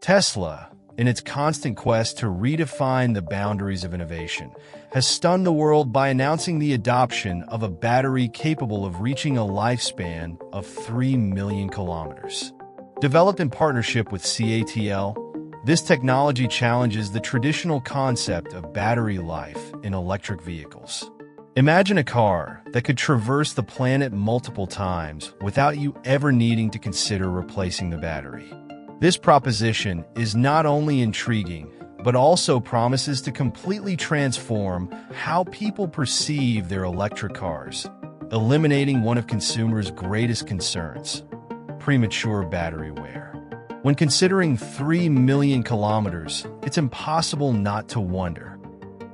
Tesla, in its constant quest to redefine the boundaries of innovation, has stunned the world by announcing the adoption of a battery capable of reaching a lifespan of 3 million kilometers. Developed in partnership with CATL, this technology challenges the traditional concept of battery life in electric vehicles. Imagine a car that could traverse the planet multiple times without you ever needing to consider replacing the battery. This proposition is not only intriguing, but also promises to completely transform how people perceive their electric cars, eliminating one of consumers' greatest concerns: premature battery wear. When considering 3 million kilometers, it's impossible not to wonder,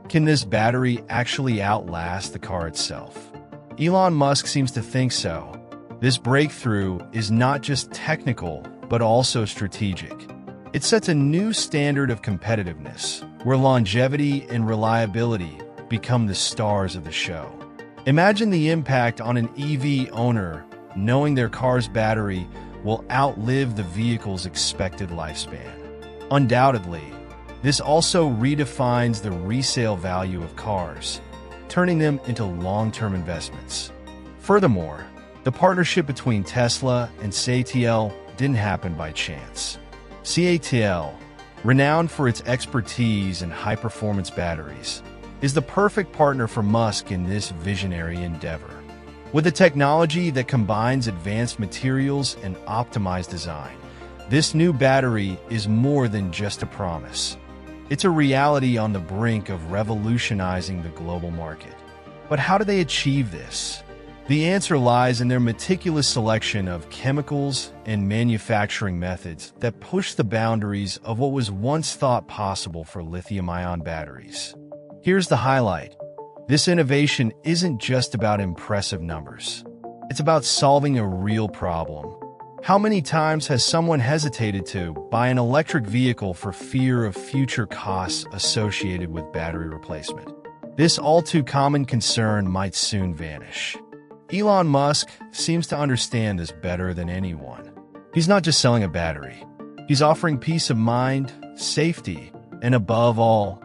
can this battery actually outlast the car itself? Elon Musk seems to think so. This breakthrough is not just technical, but also strategic. It sets a new standard of competitiveness, where longevity and reliability become the stars of the show. Imagine the impact on an EV owner knowing their car's battery will outlive the vehicle's expected lifespan. Undoubtedly, this also redefines the resale value of cars, turning them into long-term investments. Furthermore, the partnership between Tesla and CATL didn't happen by chance. CATL, renowned for its expertise in high-performance batteries, is the perfect partner for Musk in this visionary endeavor. With a technology that combines advanced materials and optimized design, this new battery is more than just a promise. It's a reality on the brink of revolutionizing the global market. But how do they achieve this? The answer lies in their meticulous selection of chemicals and manufacturing methods that push the boundaries of what was once thought possible for lithium-ion batteries. Here's the highlight. This innovation isn't just about impressive numbers. It's about solving a real problem. How many times has someone hesitated to buy an electric vehicle for fear of future costs associated with battery replacement? This all-too-common concern might soon vanish. Elon Musk seems to understand this better than anyone. He's not just selling a battery. He's offering peace of mind, safety, and above all,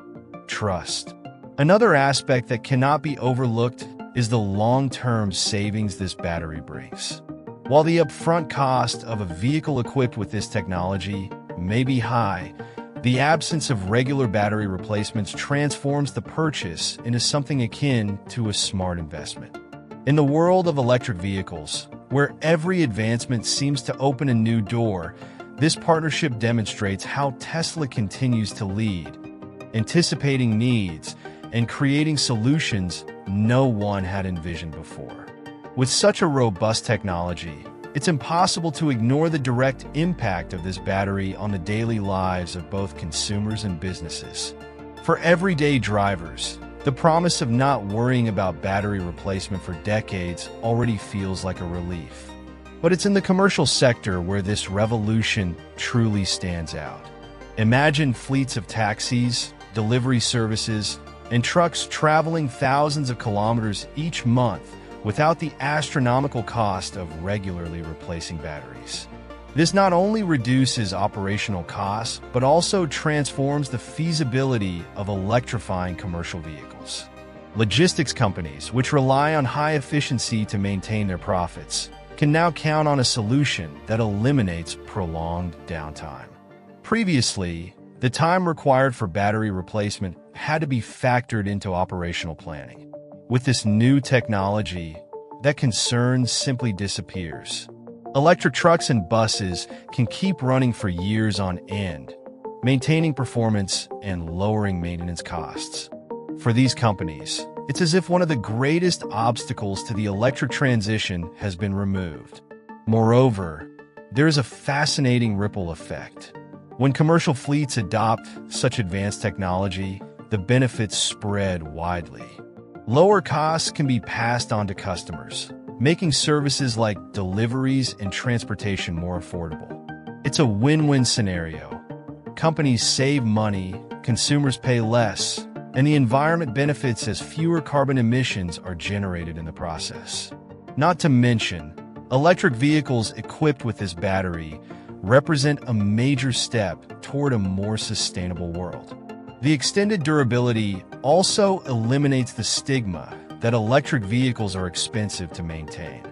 trust. Another aspect that cannot be overlooked is the long-term savings this battery brings. While the upfront cost of a vehicle equipped with this technology may be high, the absence of regular battery replacements transforms the purchase into something akin to a smart investment. In the world of electric vehicles, where every advancement seems to open a new door, this partnership demonstrates how Tesla continues to lead, anticipating needs and creating solutions no one had envisioned before. With such a robust technology, it's impossible to ignore the direct impact of this battery on the daily lives of both consumers and businesses. For everyday drivers, the promise of not worrying about battery replacement for decades already feels like a relief. But it's in the commercial sector where this revolution truly stands out. Imagine fleets of taxis, delivery services, and trucks traveling thousands of kilometers each month without the astronomical cost of regularly replacing batteries. This not only reduces operational costs, but also transforms the feasibility of electrifying commercial vehicles. Logistics companies, which rely on high efficiency to maintain their profits, can now count on a solution that eliminates prolonged downtime. Previously, the time required for battery replacement had to be factored into operational planning. With this new technology, that concern simply disappears. Electric trucks and buses can keep running for years on end, maintaining performance and lowering maintenance costs. For these companies, it's as if one of the greatest obstacles to the electric transition has been removed. Moreover, there is a fascinating ripple effect. When commercial fleets adopt such advanced technology, the benefits spread widely. Lower costs can be passed on to customers, making services like deliveries and transportation more affordable. It's a win-win scenario. Companies save money, consumers pay less, and the environment benefits as fewer carbon emissions are generated in the process. Not to mention, electric vehicles equipped with this battery represent a major step toward a more sustainable world. The extended durability also eliminates the stigma that electric vehicles are expensive to maintain.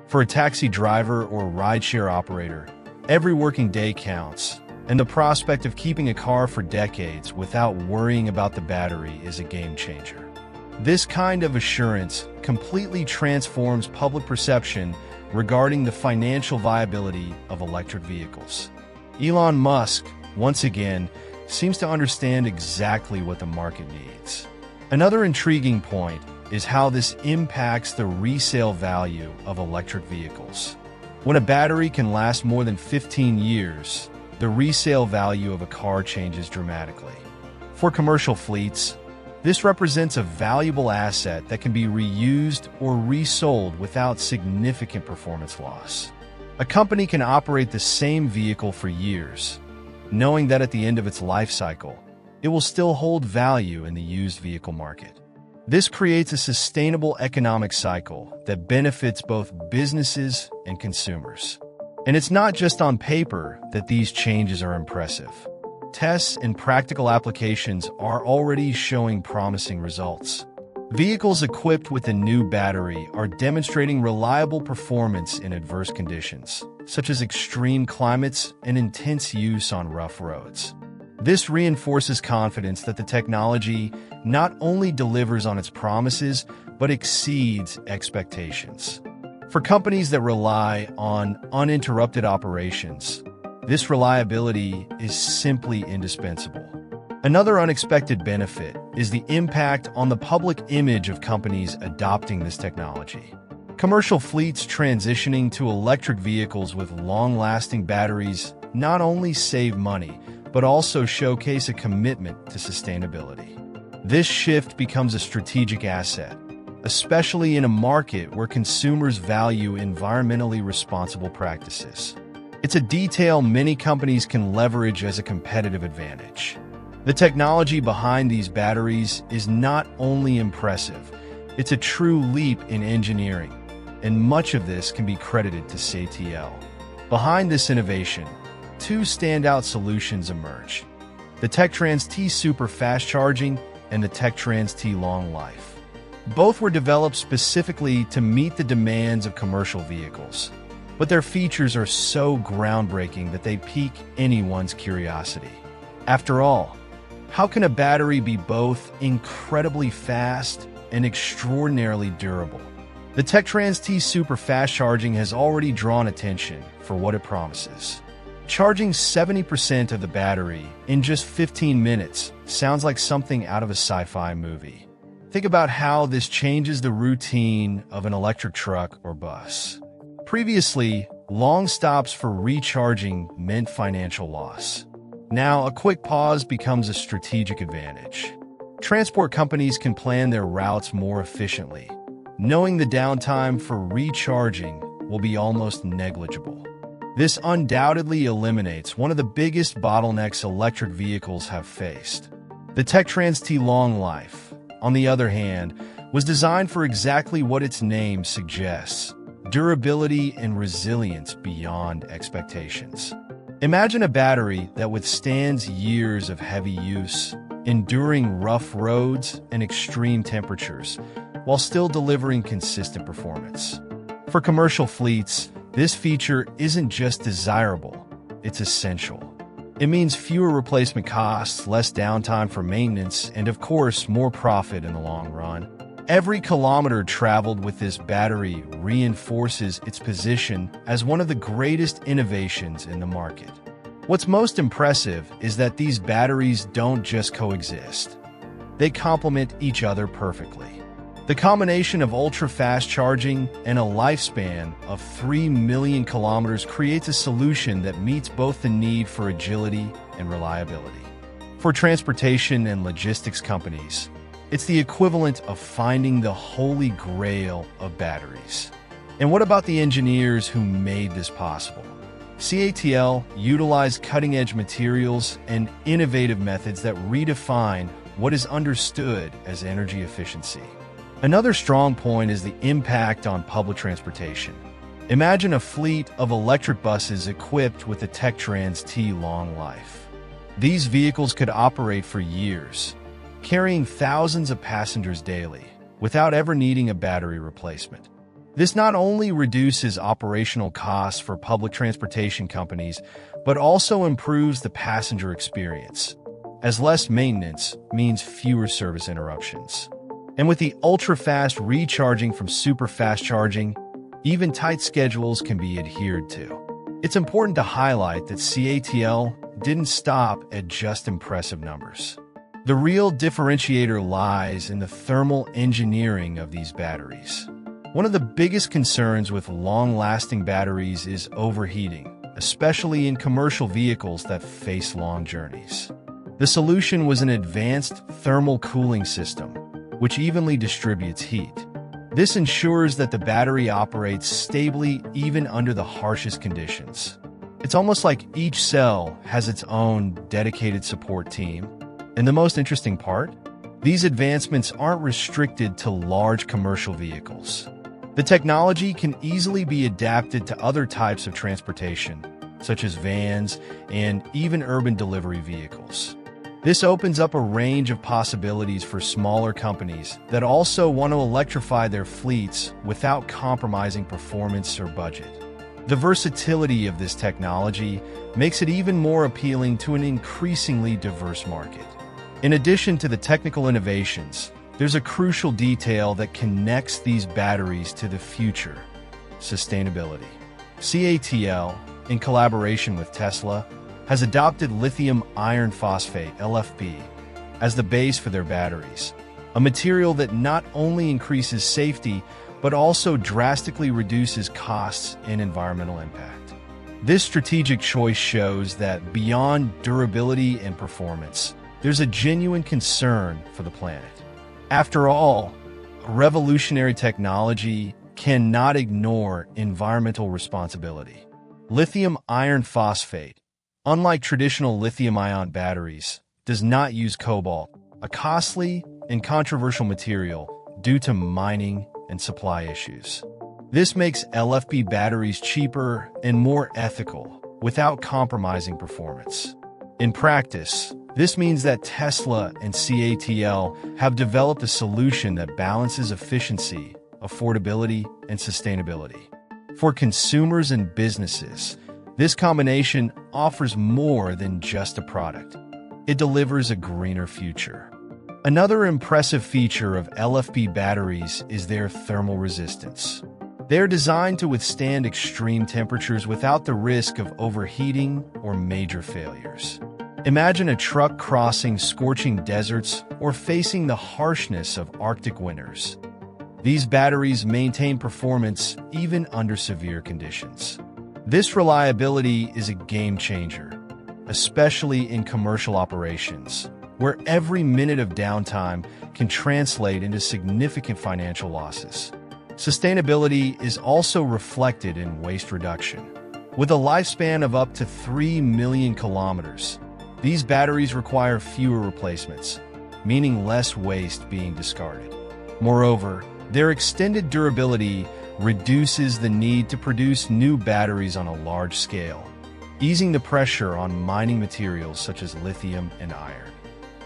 For a taxi driver or rideshare operator, every working day counts, and the prospect of keeping a car for decades without worrying about the battery is a game changer. This kind of assurance completely transforms public perception regarding the financial viability of electric vehicles. Elon Musk, once again, seems to understand exactly what the market needs. Another intriguing point is how this impacts the resale value of electric vehicles. When a battery can last more than 15 years, the resale value of a car changes dramatically. For commercial fleets, this represents a valuable asset that can be reused or resold without significant performance loss. A company can operate the same vehicle for years, knowing that at the end of its life cycle, it will still hold value in the used vehicle market. This creates a sustainable economic cycle that benefits both businesses and consumers. And it's not just on paper that these changes are impressive. Tests and practical applications are already showing promising results. Vehicles equipped with a new battery are demonstrating reliable performance in adverse conditions, such as extreme climates and intense use on rough roads. This reinforces confidence that the technology not only delivers on its promises, but exceeds expectations. For companies that rely on uninterrupted operations, this reliability is simply indispensable. Another unexpected benefit is the impact on the public image of companies adopting this technology. Commercial fleets transitioning to electric vehicles with long-lasting batteries not only save money, but also showcase a commitment to sustainability. This shift becomes a strategic asset, especially in a market where consumers value environmentally responsible practices. It's a detail many companies can leverage as a competitive advantage. The technology behind these batteries is not only impressive, it's a true leap in engineering, and much of this can be credited to CATL. Behind this innovation, two standout solutions emerge: the TechTrans T Super Fast Charging and the TechTrans T Long Life. Both were developed specifically to meet the demands of commercial vehicles, but their features are so groundbreaking that they pique anyone's curiosity. After all, how can a battery be both incredibly fast and extraordinarily durable? The TechTrans T Super Fast Charging has already drawn attention for what it promises. Charging 70% of the battery in just 15 minutes sounds like something out of a sci-fi movie. Think about how this changes the routine of an electric truck or bus. Previously, long stops for recharging meant financial loss. Now, a quick pause becomes a strategic advantage. Transport companies can plan their routes more efficiently, knowing the downtime for recharging will be almost negligible. This undoubtedly eliminates one of the biggest bottlenecks electric vehicles have faced. The TechTrans T Long Life, on the other hand, was designed for exactly what its name suggests: durability and resilience beyond expectations. Imagine a battery that withstands years of heavy use, enduring rough roads and extreme temperatures, while still delivering consistent performance. For commercial fleets, this feature isn't just desirable, it's essential. It means fewer replacement costs, less downtime for maintenance, and of course, more profit in the long run. Every kilometer traveled with this battery reinforces its position as one of the greatest innovations in the market. What's most impressive is that these batteries don't just coexist. They complement each other perfectly. The combination of ultra-fast charging and a lifespan of 3 million kilometers creates a solution that meets both the need for agility and reliability. For transportation and logistics companies, it's the equivalent of finding the holy grail of batteries. And what about the engineers who made this possible? CATL utilized cutting-edge materials and innovative methods that redefine what is understood as energy efficiency. Another strong point is the impact on public transportation. Imagine a fleet of electric buses equipped with the Techtrans T long life. These vehicles could operate for years, carrying thousands of passengers daily, without ever needing a battery replacement. This not only reduces operational costs for public transportation companies, but also improves the passenger experience, as less maintenance means fewer service interruptions. And with the ultra-fast recharging from super-fast charging, even tight schedules can be adhered to. It's important to highlight that CATL didn't stop at just impressive numbers. The real differentiator lies in the thermal engineering of these batteries. One of the biggest concerns with long-lasting batteries is overheating, especially in commercial vehicles that face long journeys. The solution was an advanced thermal cooling system, which evenly distributes heat. This ensures that the battery operates stably even under the harshest conditions. It's almost like each cell has its own dedicated support team. And the most interesting part? These advancements aren't restricted to large commercial vehicles. The technology can easily be adapted to other types of transportation, such as vans and even urban delivery vehicles. This opens up a range of possibilities for smaller companies that also want to electrify their fleets without compromising performance or budget. The versatility of this technology makes it even more appealing to an increasingly diverse market. In addition to the technical innovations, there's a crucial detail that connects these batteries to the future: sustainability. CATL, in collaboration with Tesla, has adopted lithium iron phosphate (LFP) as the base for their batteries, a material that not only increases safety but also drastically reduces costs and environmental impact. This strategic choice shows that beyond durability and performance, there's a genuine concern for the planet. After all, revolutionary technology cannot ignore environmental responsibility. Lithium iron phosphate, unlike traditional lithium-ion batteries, does not use cobalt, a costly and controversial material due to mining and supply issues. This makes LFP batteries cheaper and more ethical without compromising performance. In practice, this means that Tesla and CATL have developed a solution that balances efficiency, affordability, and sustainability. For consumers and businesses, this combination offers more than just a product. It delivers a greener future. Another impressive feature of LFP batteries is their thermal resistance. They are designed to withstand extreme temperatures without the risk of overheating or major failures. Imagine a truck crossing scorching deserts or facing the harshness of Arctic winters. These batteries maintain performance even under severe conditions. This reliability is a game changer, especially in commercial operations, where every minute of downtime can translate into significant financial losses. Sustainability is also reflected in waste reduction. With a lifespan of up to 3 million kilometers, these batteries require fewer replacements, meaning less waste being discarded. Moreover, their extended durability reduces the need to produce new batteries on a large scale, easing the pressure on mining materials such as lithium and iron.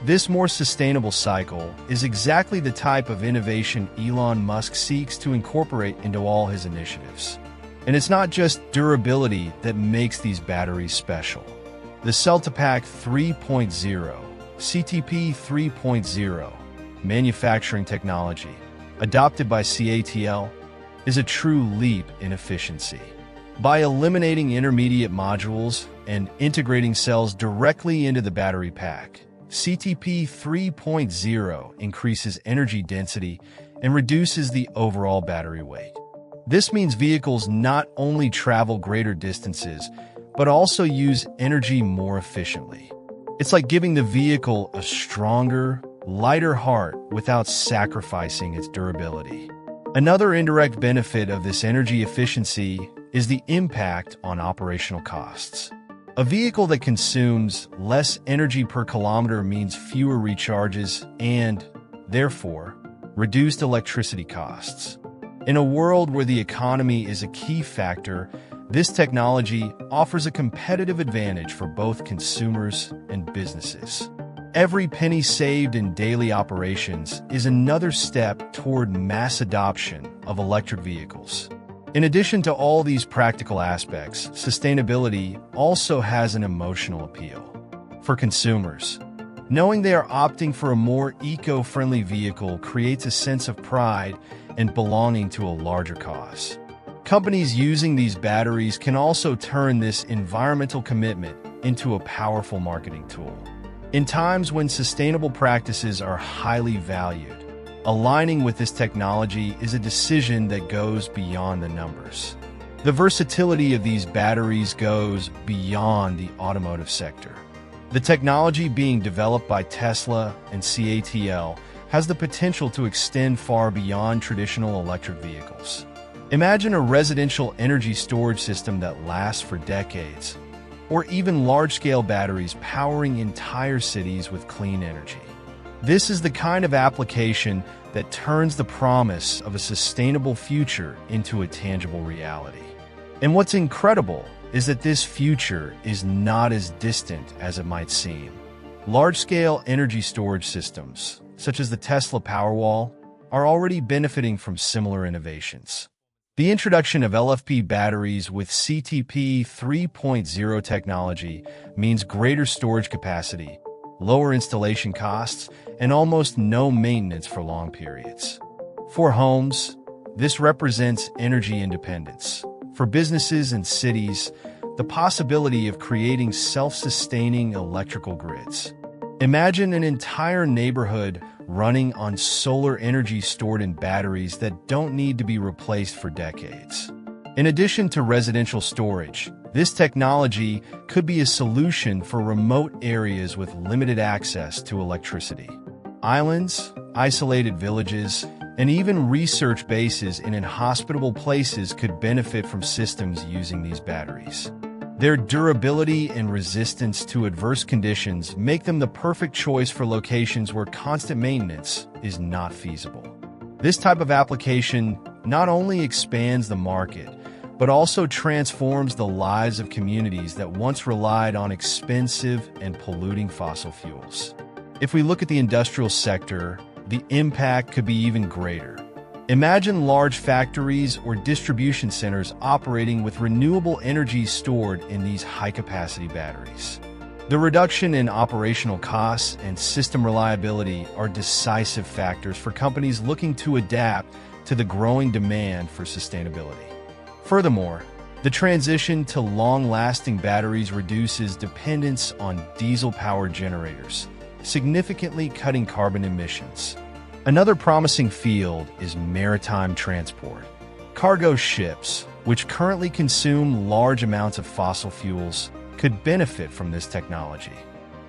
This more sustainable cycle is exactly the type of innovation Elon Musk seeks to incorporate into all his initiatives. And it's not just durability that makes these batteries special. The Cell-to-Pack 3.0, CTP 3.0, manufacturing technology, adopted by CATL, is a true leap in efficiency. By eliminating intermediate modules and integrating cells directly into the battery pack, CTP 3.0 increases energy density and reduces the overall battery weight. This means vehicles not only travel greater distances, but also use energy more efficiently. It's like giving the vehicle a stronger, lighter heart without sacrificing its durability. Another indirect benefit of this energy efficiency is the impact on operational costs. A vehicle that consumes less energy per kilometer means fewer recharges and, therefore, reduced electricity costs. In a world where the economy is a key factor, this technology offers a competitive advantage for both consumers and businesses. Every penny saved in daily operations is another step toward mass adoption of electric vehicles. In addition to all these practical aspects, sustainability also has an emotional appeal. For consumers, knowing they are opting for a more eco-friendly vehicle creates a sense of pride and belonging to a larger cause. Companies using these batteries can also turn this environmental commitment into a powerful marketing tool. In times when sustainable practices are highly valued, aligning with this technology is a decision that goes beyond the numbers. The versatility of these batteries goes beyond the automotive sector. The technology being developed by Tesla and CATL has the potential to extend far beyond traditional electric vehicles. Imagine a residential energy storage system that lasts for decades, or even large-scale batteries powering entire cities with clean energy. This is the kind of application that turns the promise of a sustainable future into a tangible reality. And what's incredible is that this future is not as distant as it might seem. Large-scale energy storage systems, such as the Tesla Powerwall, are already benefiting from similar innovations. The introduction of LFP batteries with CTP 3.0 technology means greater storage capacity, lower installation costs, and almost no maintenance for long periods. For homes, this represents energy independence. For businesses and cities, the possibility of creating self-sustaining electrical grids. Imagine an entire neighborhood running on solar energy stored in batteries that don't need to be replaced for decades. In addition to residential storage, this technology could be a solution for remote areas with limited access to electricity. Islands, isolated villages, and even research bases in inhospitable places could benefit from systems using these batteries. Their durability and resistance to adverse conditions make them the perfect choice for locations where constant maintenance is not feasible. This type of application not only expands the market, but also transforms the lives of communities that once relied on expensive and polluting fossil fuels. If we look at the industrial sector, the impact could be even greater. Imagine large factories or distribution centers operating with renewable energy stored in these high-capacity batteries. The reduction in operational costs and system reliability are decisive factors for companies looking to adapt to the growing demand for sustainability. Furthermore, the transition to long-lasting batteries reduces dependence on diesel-powered generators, significantly cutting carbon emissions. Another promising field is maritime transport. Cargo ships, which currently consume large amounts of fossil fuels, could benefit from this technology.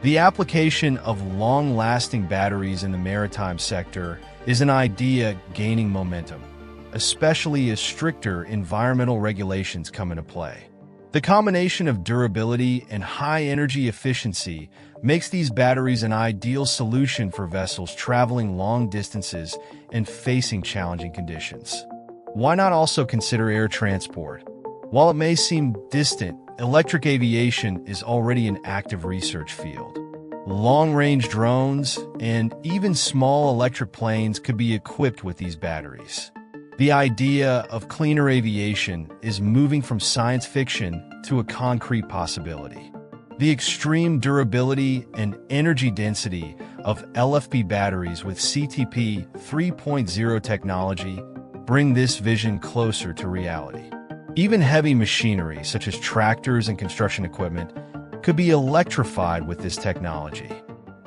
The application of long-lasting batteries in the maritime sector is an idea gaining momentum, especially as stricter environmental regulations come into play. The combination of durability and high energy efficiency makes these batteries an ideal solution for vessels traveling long distances and facing challenging conditions. Why not also consider air transport? While it may seem distant, electric aviation is already an active research field. Long-range drones and even small electric planes could be equipped with these batteries. The idea of cleaner aviation is moving from science fiction to a concrete possibility. The extreme durability and energy density of LFP batteries with CTP 3.0 technology bring this vision closer to reality. Even heavy machinery, such as tractors and construction equipment, could be electrified with this technology.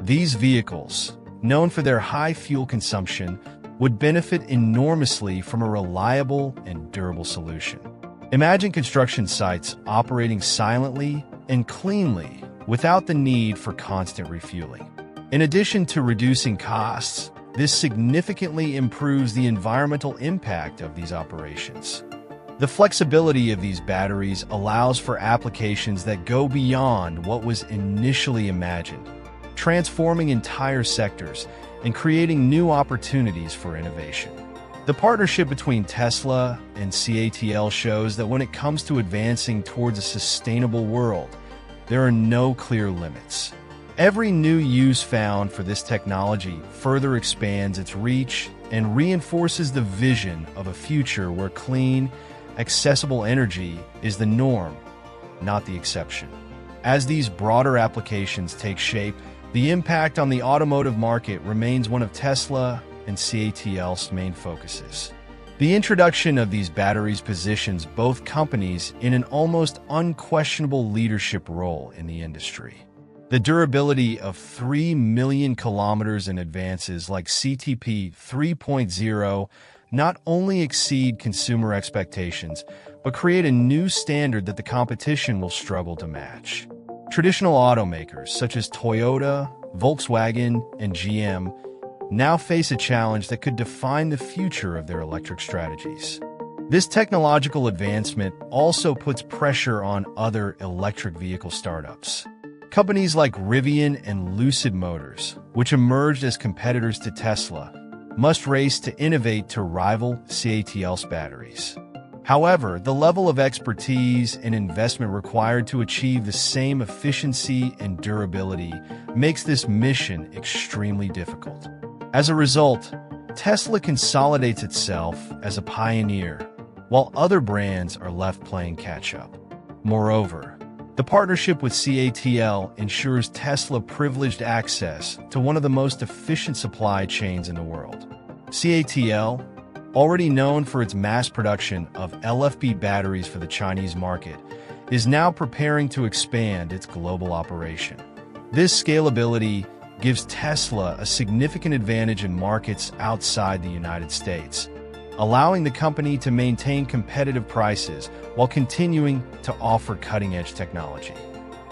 These vehicles, known for their high fuel consumption, would benefit enormously from a reliable and durable solution. Imagine construction sites operating silently and cleanly without the need for constant refueling. In addition to reducing costs, this significantly improves the environmental impact of these operations. The flexibility of these batteries allows for applications that go beyond what was initially imagined, transforming entire sectors and creating new opportunities for innovation. The partnership between Tesla and CATL shows that when it comes to advancing towards a sustainable world, there are no clear limits. Every new use found for this technology further expands its reach and reinforces the vision of a future where clean, accessible energy is the norm, not the exception. As these broader applications take shape, the impact on the automotive market remains one of Tesla and CATL's main focuses. The introduction of these batteries positions both companies in an almost unquestionable leadership role in the industry. The durability of 3 million kilometers in advances like CTP 3.0 not only exceed consumer expectations, but create a new standard that the competition will struggle to match. Traditional automakers such as Toyota, Volkswagen, and GM now face a challenge that could define the future of their electric strategies. This technological advancement also puts pressure on other electric vehicle startups. Companies like Rivian and Lucid Motors, which emerged as competitors to Tesla, must race to innovate to rival CATL's batteries. However, the level of expertise and investment required to achieve the same efficiency and durability makes this mission extremely difficult. As a result, Tesla consolidates itself as a pioneer, while other brands are left playing catch-up. Moreover, the partnership with CATL ensures Tesla privileged access to one of the most efficient supply chains in the world. CATL, already known for its mass production of LFP batteries for the Chinese market, is now preparing to expand its global operation. This scalability gives Tesla a significant advantage in markets outside the United States, allowing the company to maintain competitive prices while continuing to offer cutting-edge technology.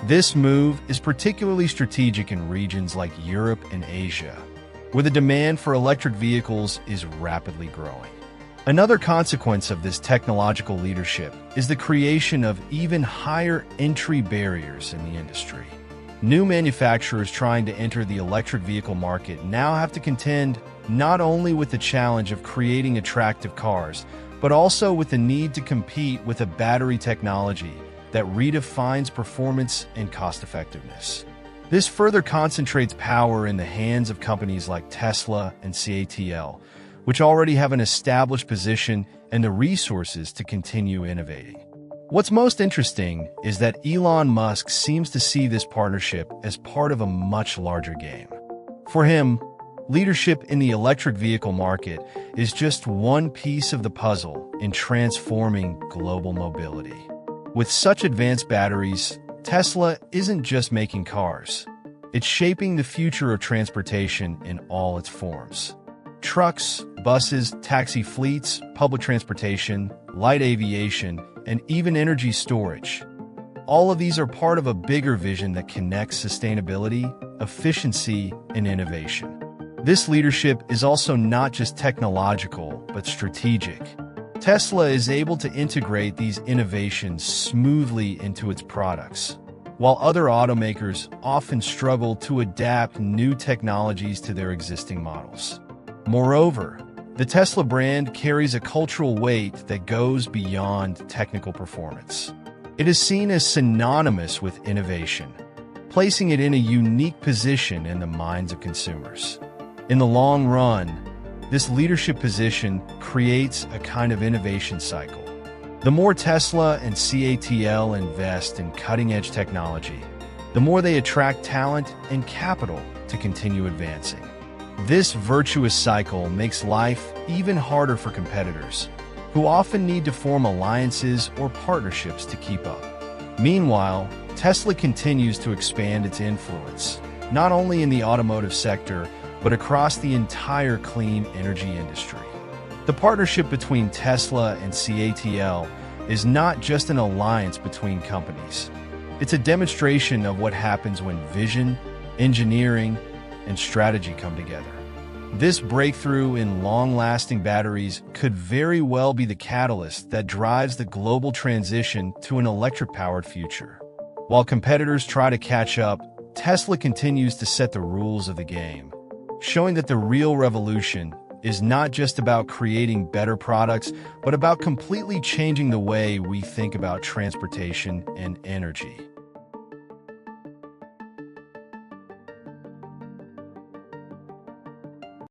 This move is particularly strategic in regions like Europe and Asia, where the demand for electric vehicles is rapidly growing. Another consequence of this technological leadership is the creation of even higher entry barriers in the industry. New manufacturers trying to enter the electric vehicle market now have to contend not only with the challenge of creating attractive cars, but also with the need to compete with a battery technology that redefines performance and cost-effectiveness. This further concentrates power in the hands of companies like Tesla and CATL, which already have an established position and the resources to continue innovating. What's most interesting is that Elon Musk seems to see this partnership as part of a much larger game. For him, leadership in the electric vehicle market is just one piece of the puzzle in transforming global mobility. With such advanced batteries, Tesla isn't just making cars. It's shaping the future of transportation in all its forms. Trucks, buses, taxi fleets, public transportation, light aviation, and even energy storage. All of these are part of a bigger vision that connects sustainability, efficiency, and innovation. This leadership is also not just technological, but strategic. Tesla is able to integrate these innovations smoothly into its products, while other automakers often struggle to adapt new technologies to their existing models. Moreover, the Tesla brand carries a cultural weight that goes beyond technical performance. It is seen as synonymous with innovation, placing it in a unique position in the minds of consumers. In the long run, this leadership position creates a kind of innovation cycle. The more Tesla and CATL invest in cutting-edge technology, the more they attract talent and capital to continue advancing. This virtuous cycle makes life even harder for competitors, who often need to form alliances or partnerships to keep up. Meanwhile, Tesla continues to expand its influence, not only in the automotive sector, but across the entire clean energy industry. The partnership between Tesla and CATL is not just an alliance between companies. It's a demonstration of what happens when vision, engineering, and strategy come together. This breakthrough in long-lasting batteries could very well be the catalyst that drives the global transition to an electric-powered future. While competitors try to catch up, Tesla continues to set the rules of the game, showing that the real revolution is not just about creating better products, but about completely changing the way we think about transportation and energy.